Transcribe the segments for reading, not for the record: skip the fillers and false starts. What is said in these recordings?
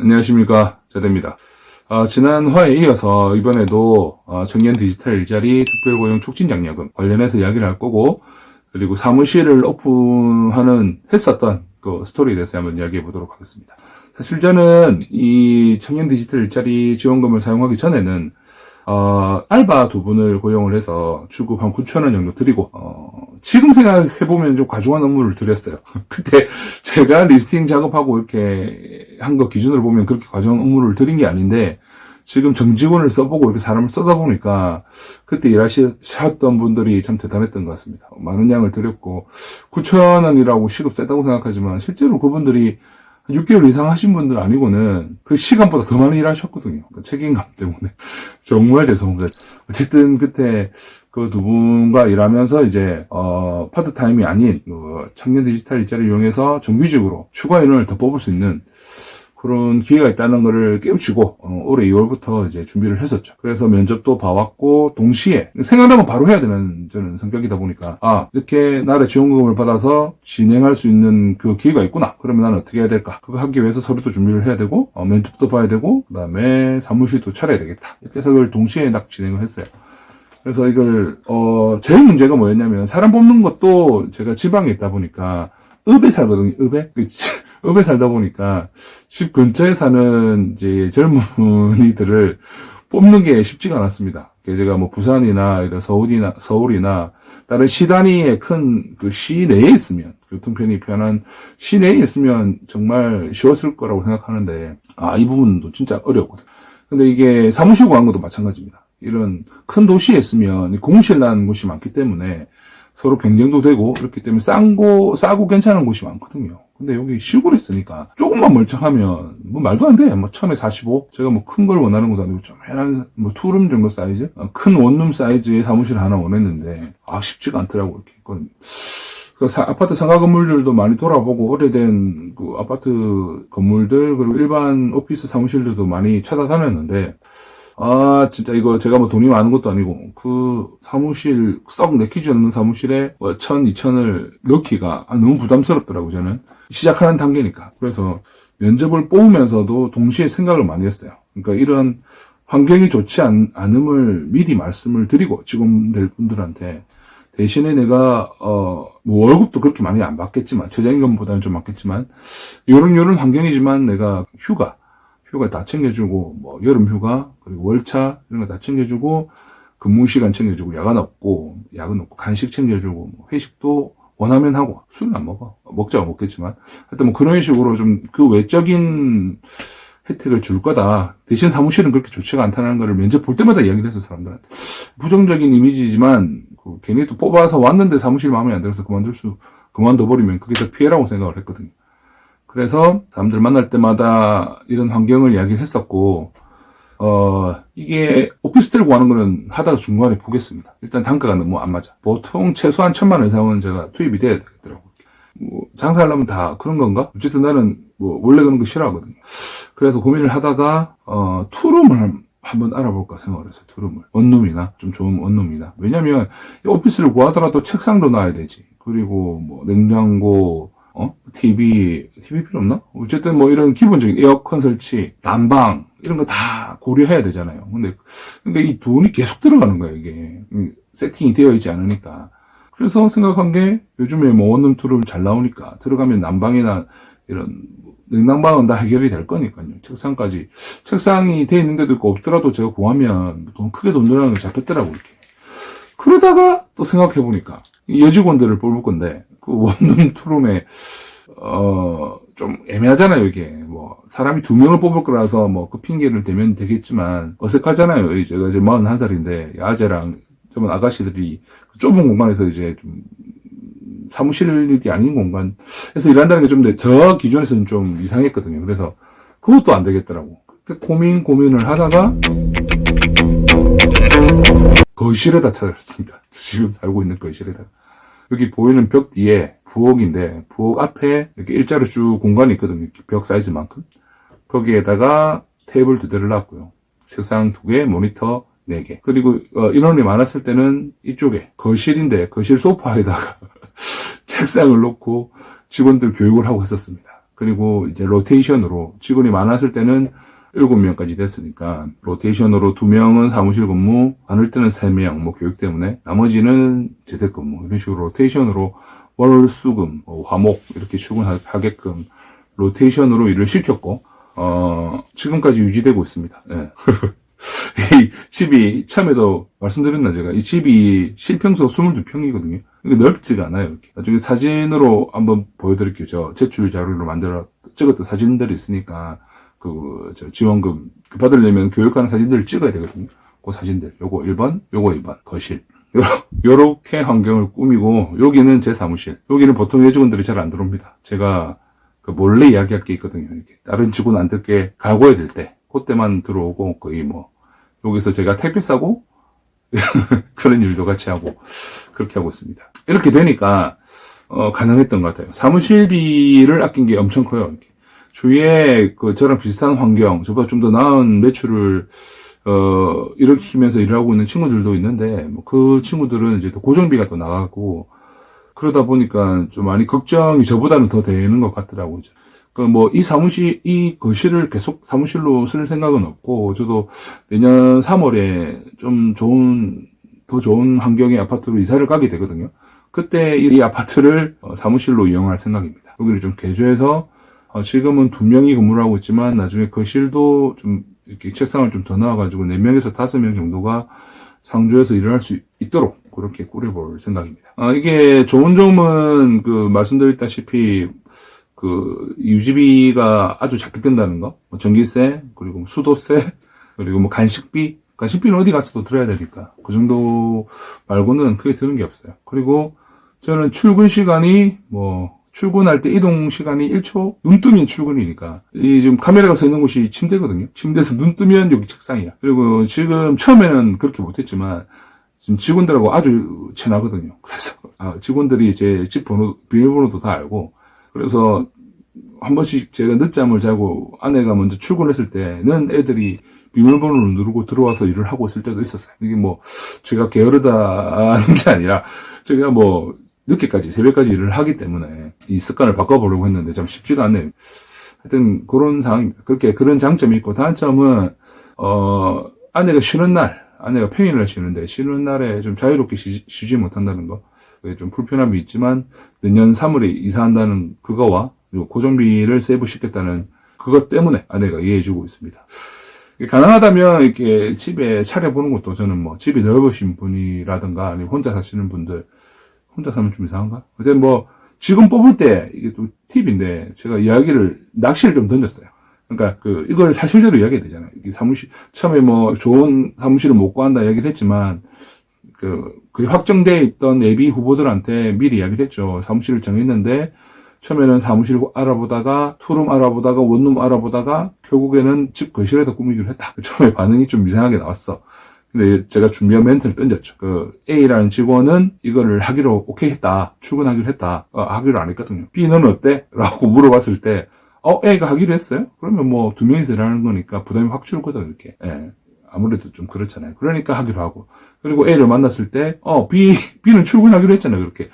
안녕하십니까, 자대입니다. 지난 화에 이어서 이번에도 청년 디지털 일자리 특별고용 촉진장려금 관련해서 이야기를 할 거고, 그리고 사무실을 했었던 그 스토리에 대해서 한번 이야기해 보도록 하겠습니다. 사실 저는 이 청년 디지털 일자리 지원금을 사용하기 전에는 알바 두 분을 고용을 해서 주급 한 9,000원 정도 드리고, 지금 생각해보면 좀 과중한 업무를 드렸어요. 그때 제가 리스팅 작업하고 이렇게 한 거 기준으로 보면 그렇게 과중한 업무를 드린 게 아닌데, 지금 정직원을 써보고 이렇게 사람을 써다 보니까 그때 일하셨던 분들이 참 대단했던 것 같습니다. 많은 양을 드렸고, 9,000원이라고 시급 세다고 생각하지만 실제로 그분들이 6개월 이상 하신 분들 아니고는 그 시간보다 더 많이 일하셨거든요. 그 책임감 때문에. 정말 죄송합니다. 어쨌든 그때 그 두 분과 일하면서 이제, 파트타임이 아닌, 청년 디지털 일자리를 이용해서 정규직으로 추가 인원을 더 뽑을 수 있는 그런 기회가 있다는 거를 깨우치고, 올해 2월부터 이제 준비를 했었죠. 그래서 면접도 봐왔고, 동시에, 생각나면 바로 해야 되는 저는 성격이다 보니까, 이렇게 나라의 지원금을 받아서 진행할 수 있는 그 기회가 있구나. 그러면 나는 어떻게 해야 될까? 그거 하기 위해서 서류도 준비를 해야 되고, 면접도 봐야 되고, 그 다음에 사무실도 차려야 되겠다. 이렇게 해서 그걸 동시에 딱 진행을 했어요. 그래서 이걸, 제일 문제가 뭐였냐면, 사람 뽑는 것도 제가 지방에 있다 보니까, 읍에 살거든요, 읍에? 읍에 살다 보니까, 집 근처에 사는 이제 젊은이들을 뽑는 게 쉽지가 않았습니다. 제가 뭐 부산이나, 이런 서울이나, 다른 시 단위의 큰 그 시내에 있으면, 교통편이 편한 시내에 있으면 정말 쉬웠을 거라고 생각하는데, 이 부분도 진짜 어려웠거든요. 근데 이게 사무실 구한 것도 마찬가지입니다. 이런 큰 도시에 있으면 공실난 곳이 많기 때문에 서로 경쟁도 되고 그렇기 때문에 싸고 괜찮은 곳이 많거든요. 근데 여기 시골에 있으니까 조금만 멀쩡하면 뭐 말도 안 돼. 뭐 처음에 45. 제가 뭐 큰 걸 원하는 것도 아니고 좀 해난 뭐 투룸 정도 사이즈? 큰 원룸 사이즈의 사무실을 하나 원했는데 쉽지가 않더라고 이렇게. 그 아파트 상가 건물들도 많이 돌아보고 오래된 그 아파트 건물들 그리고 일반 오피스 사무실들도 많이 찾아다녔는데 진짜 이거 제가 뭐 돈이 많은 것도 아니고 그 사무실 썩 내키지 않는 사무실에 1,000, 2,000을 넣기가 너무 부담스럽더라고 저는. 시작하는 단계니까. 그래서 면접을 뽑으면서도 동시에 생각을 많이 했어요. 그러니까 이런 환경이 좋지 않음을 미리 말씀을 드리고 직원들 분들한테 대신에 내가 뭐 월급도 그렇게 많이 안 받겠지만 최저임금보다는 좀 받겠지만 요런 환경이지만 내가 휴가 다 챙겨주고 뭐 여름 휴가 그리고 월차 이런 거 다 챙겨주고 근무 시간 챙겨주고 야근 없고 간식 챙겨주고 뭐 회식도 원하면 하고 술은 안 먹자고 먹겠지만 하여튼 뭐 그런 식으로 좀 그 외적인 혜택을 줄 거다. 대신 사무실은 그렇게 좋지가 않다는 거를 면접 볼 때마다 이야기를 해서 사람들한테 부정적인 이미지지만 괜히 또 뽑아서 왔는데 사무실 마음에 안 들어서 그만둬버리면 그게 더 피해라고 생각을 했거든요. 그래서 사람들 만날 때마다 이런 환경을 이야기를 했었고, 이게 오피스텔 구하는 거는 하다가 중간에 보겠습니다. 일단 단가가 너무 안 맞아. 보통 최소한 1,000만 원 이상은 제가 투입이 돼야 되겠더라고요. 뭐, 장사하려면 다 그런 건가? 어쨌든 나는 뭐, 원래 그런 거 싫어하거든요. 그래서 고민을 하다가, 투룸을 한번 알아볼까 생각을 했어요. 투룸을. 원룸이나, 좀 좋은 원룸이나. 왜냐면, 오피스를 구하더라도 책상도 놔야 되지. 그리고 뭐, 냉장고, TV 필요 없나? 어쨌든 뭐 이런 기본적인 에어컨 설치, 난방, 이런 거 다 고려해야 되잖아요. 근데 이 돈이 계속 들어가는 거예요, 이게. 세팅이 되어 있지 않으니까. 그래서 생각한 게 요즘에 뭐 원룸 투룸 잘 나오니까 들어가면 난방이나 이런 냉난방은 다 해결이 될 거니까요. 책상이 돼 있는 데도 있고 없더라도 제가 구하면 크게 돈 들어가는 게 잡혔더라고, 이렇게. 그러다가 또 생각해보니까 여직원들을 뽑을 건데 그 원룸 투룸에 좀 애매하잖아요 이게. 뭐 사람이 2명을 뽑을 거라서 뭐 그 핑계를 대면 되겠지만 어색하잖아요. 제가 이제 41살인데 아재랑 좀 아가씨들이 좁은 공간에서 이제 좀 사무실이 아닌 공간에서 일한다는 게 좀 저 기준에서는 좀 이상했거든요. 그래서 그것도 안 되겠더라고. 고민을 하다가 거실에다 찾았습니다. 지금 살고 있는 거실에다. 여기 보이는 벽 뒤에 부엌인데 부엌 앞에 이렇게 일자로 쭉 공간이 있거든요. 벽 사이즈만큼. 거기에다가 테이블 2대를 놨고요. 책상 2개, 모니터 4개. 그리고 인원이 많았을 때는 이쪽에 거실 소파에다가 책상을 놓고 직원들 교육을 하고 했었습니다. 그리고 이제 로테이션으로 직원이 많았을 때는 7명까지 됐으니까 로테이션으로 2명은 사무실 근무, 많을 때는 3명 뭐 교육 때문에 나머지는 재택근무 이런 식으로 로테이션으로 월수금, 화목 이렇게 출근하게끔 로테이션으로 일을 시켰고 지금까지 유지되고 있습니다. 예. 이 집이 처음에도 말씀드렸나 제가 이 집이 실평수 22평이거든요. 이게 넓지가 않아요. 이렇게. 나중에 사진으로 한번 보여드릴게요. 저 제출 자료로 만들어 찍었던 사진들이 있으니까 저 지원금 받으려면 교육하는 사진들을 찍어야 되거든요. 그 사진들 요거 1번, 요거 2번 거실. 요렇게 환경을 꾸미고 여기는 제 사무실. 여기는 보통 여직원들이 잘 안 들어옵니다. 제가 몰래 이야기할 게 있거든요. 이렇게 다른 직원 안 들게 갈고야 될 때 그때만 들어오고 거의 뭐 여기서 제가 택배 싸고 그런 일도 같이 하고 그렇게 하고 있습니다. 이렇게 되니까 가능했던 것 같아요. 사무실비를 아낀 게 엄청 커요. 이렇게. 주위에 저랑 비슷한 환경, 저보다 좀 더 나은 매출을 일으키면서 일을 하고 있는 친구들도 있는데 뭐 그 친구들은 이제 또 고정비가 또 나가고 그러다 보니까 좀 많이 걱정이 저보다는 더 되는 것 같더라고요. 이 거실을 계속 사무실로 쓸 생각은 없고, 저도 내년 3월에 좀 더 좋은 환경의 아파트로 이사를 가게 되거든요. 그때 이 아파트를 사무실로 이용할 생각입니다. 여기를 좀 개조해서, 지금은 2명이 근무를 하고 있지만, 나중에 거실도 좀, 이렇게 책상을 좀 더 넣어가지고, 4명에서 5명 정도가 상주해서 일을 할 수 있도록, 그렇게 꾸려볼 생각입니다. 이게 좋은 점은, 말씀드렸다시피, 유지비가 아주 작게 든다는 거, 전기세, 그리고 수도세, 그리고 간식비는 어디 가서도 들어야 되니까. 그 정도 말고는 크게 드는 게 없어요. 그리고 저는 출근 시간이, 출근할 때 이동 시간이 1초? 눈 뜨면 출근이니까. 지금 카메라가 서 있는 곳이 침대거든요. 침대에서 눈 뜨면 여기 책상이야. 그리고 지금 처음에는 그렇게 못했지만, 지금 직원들하고 아주 친하거든요. 그래서, 직원들이 제 집 비밀번호도 다 알고, 그래서 한 번씩 제가 늦잠을 자고 아내가 먼저 출근했을 때는 애들이 비밀번호를 누르고 들어와서 일을 하고 있을 때도 있었어요. 이게 제가 게으르다는 게 아니라 제가 늦게까지, 새벽까지 일을 하기 때문에 이 습관을 바꿔보려고 했는데 참 쉽지가 않네요. 하여튼 그런 상황입니다. 그런 장점이 있고 단점은, 아내가 평일날 쉬는데 쉬는 날에 좀 자유롭게 쉬지 못한다는 거. 그게 좀 불편함이 있지만 내년 3월에 이사한다는 그거와 그리고 고정비를 세이브시켰다는 그것 때문에 아내가 이해해주고 있습니다. 가능하다면 이렇게 집에 차려보는 것도 저는 집이 넓으신 분이라든가 아니면 혼자 사시는 분들 혼자 사면 좀 이상한가? 근데 지금 뽑을 때 이게 또 팁인데 제가 낚시를 좀 던졌어요. 그러니까 이걸 사실대로 이야기해야 되잖아요. 이게 처음에 좋은 사무실을 못 구한다 이야기를 했지만 거의 확정되어 있던 예비 후보들한테 미리 이야기를 했죠. 사무실을 정했는데, 처음에는 사무실 알아보다가, 투룸 알아보다가, 원룸 알아보다가, 결국에는 집 거실에다 꾸미기로 했다. 처음에 반응이 좀 이상하게 나왔어. 근데 제가 준비한 멘트를 던졌죠. A라는 직원은 이거를 하기로 오케이 했다. 출근하기로 했다. 하기로 안 했거든요. B는 어때? 라고 물어봤을 때, A가 하기로 했어요? 그러면 2명이서 일하는 거니까 부담이 확 줄거든, 이렇게. 예. 아무래도 좀 그렇잖아요. 그러니까 하기로 하고. 그리고 A를 만났을 때, B는 출근하기로 했잖아요, 그렇게.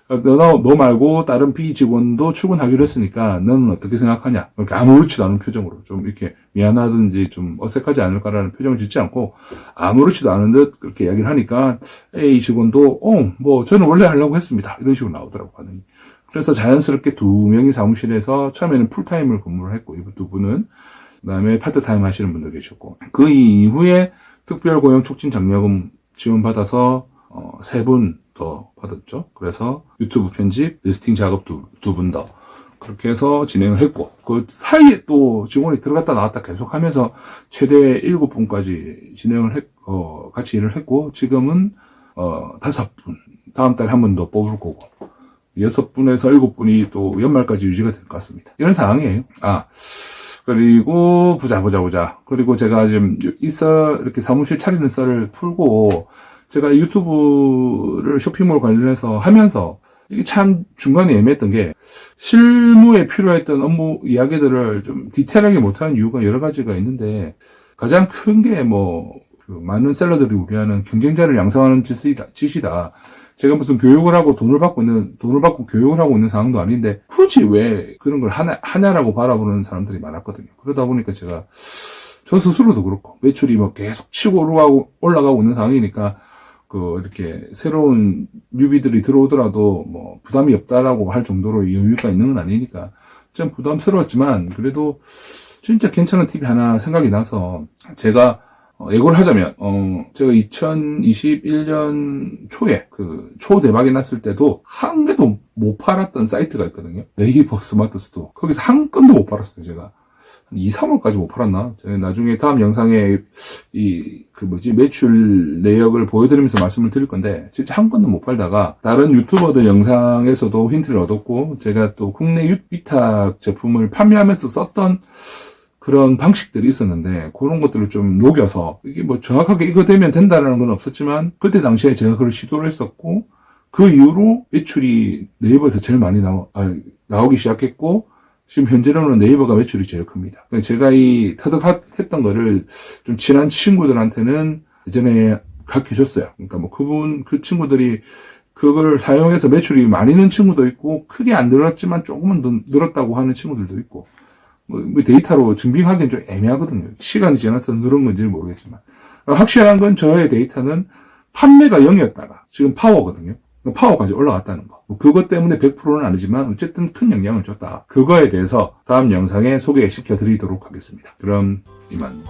너 말고 다른 B 직원도 출근하기로 했으니까 너는 어떻게 생각하냐? 이렇게 아무렇지도 않은 표정으로 좀 이렇게 미안하든지 좀 어색하지 않을까라는 표정을 짓지 않고 아무렇지도 않은 듯 그렇게 이야기를 하니까 A 직원도, 저는 원래 하려고 했습니다. 이런 식으로 나오더라고, 반응이. 그래서 자연스럽게 2명이 사무실에서 처음에는 풀타임을 근무를 했고, 이 2분은 그 다음에 파트타임 하시는 분도 계셨고, 그 이후에 특별고용 촉진 장려금 지원받아서 3분 더 받았죠. 그래서 유튜브 편집, 리스팅 작업 2분 더 그렇게 해서 진행을 했고, 그 사이에 또 직원이 들어갔다 나왔다 계속 하면서 최대 7분까지 진행을 같이 일을 했고, 지금은 5분, 다음 달에 한 번 더 뽑을 거고 6분에서 7분이 또 연말까지 유지가 될 것 같습니다. 이런 상황이에요. 그리고 보자. 그리고 제가 지금 이렇게 사무실 차리는 썰을 풀고 제가 유튜브를 쇼핑몰 관련해서 하면서 이게 참 중간에 애매했던 게 실무에 필요했던 업무 이야기들을 좀 디테일하게 못하는 이유가 여러 가지가 있는데 가장 큰 게 많은 셀러들이 우려하는 경쟁자를 양성하는 짓이다. 제가 무슨 교육을 하고 돈을 받고 교육을 하고 있는 상황도 아닌데, 굳이 왜 그런 걸 하냐라고 바라보는 사람들이 많았거든요. 그러다 보니까 저 스스로도 그렇고, 매출이 뭐 계속 치고 올라가고 있는 상황이니까, 이렇게 새로운 뉴비들이 들어오더라도 뭐 부담이 없다라고 할 정도로 여유가 있는 건 아니니까 좀 부담스러웠지만 그래도 진짜 괜찮은 팁이 하나 생각이 나서 제가 예고를 하자면 제가 2021년 초에 초대박이 났을 때도 한 개도 못 팔았던 사이트가 있거든요. 네이버 스마트 스토어. 거기서 한 건도 못 팔았어요, 제가. 2, 3월까지 못 팔았나? 제가 나중에 다음 영상에 매출 내역을 보여드리면서 말씀을 드릴 건데, 진짜 한 건도 못 팔다가, 다른 유튜버들 영상에서도 힌트를 얻었고, 제가 또 국내 위탁 제품을 판매하면서 썼던 그런 방식들이 있었는데, 그런 것들을 좀 녹여서, 이게 뭐 정확하게 이거 되면 된다는 건 없었지만, 그때 당시에 제가 그걸 시도를 했었고, 그 이후로 매출이 네이버에서 제일 많이 나오기 시작했고, 지금 현재로는 네이버가 매출이 제일 큽니다. 제가 이 터득했던 거를 좀 친한 친구들한테는 예전에 가르쳐줬어요. 그러니까 뭐 그 친구들이 그걸 사용해서 매출이 많이 는 친구도 있고, 크게 안 늘었지만 조금은 더 늘었다고 하는 친구들도 있고, 뭐 데이터로 증빙하기는 좀 애매하거든요. 시간이 지나서 늘은 건지는 모르겠지만. 확실한 건 저의 데이터는 판매가 0이었다가 지금 파워거든요. 파워까지 올라갔다는 거. 그것 때문에 100%는 아니지만 어쨌든 큰 영향을 줬다. 그거에 대해서 다음 영상에 소개시켜 드리도록 하겠습니다. 그럼 이만.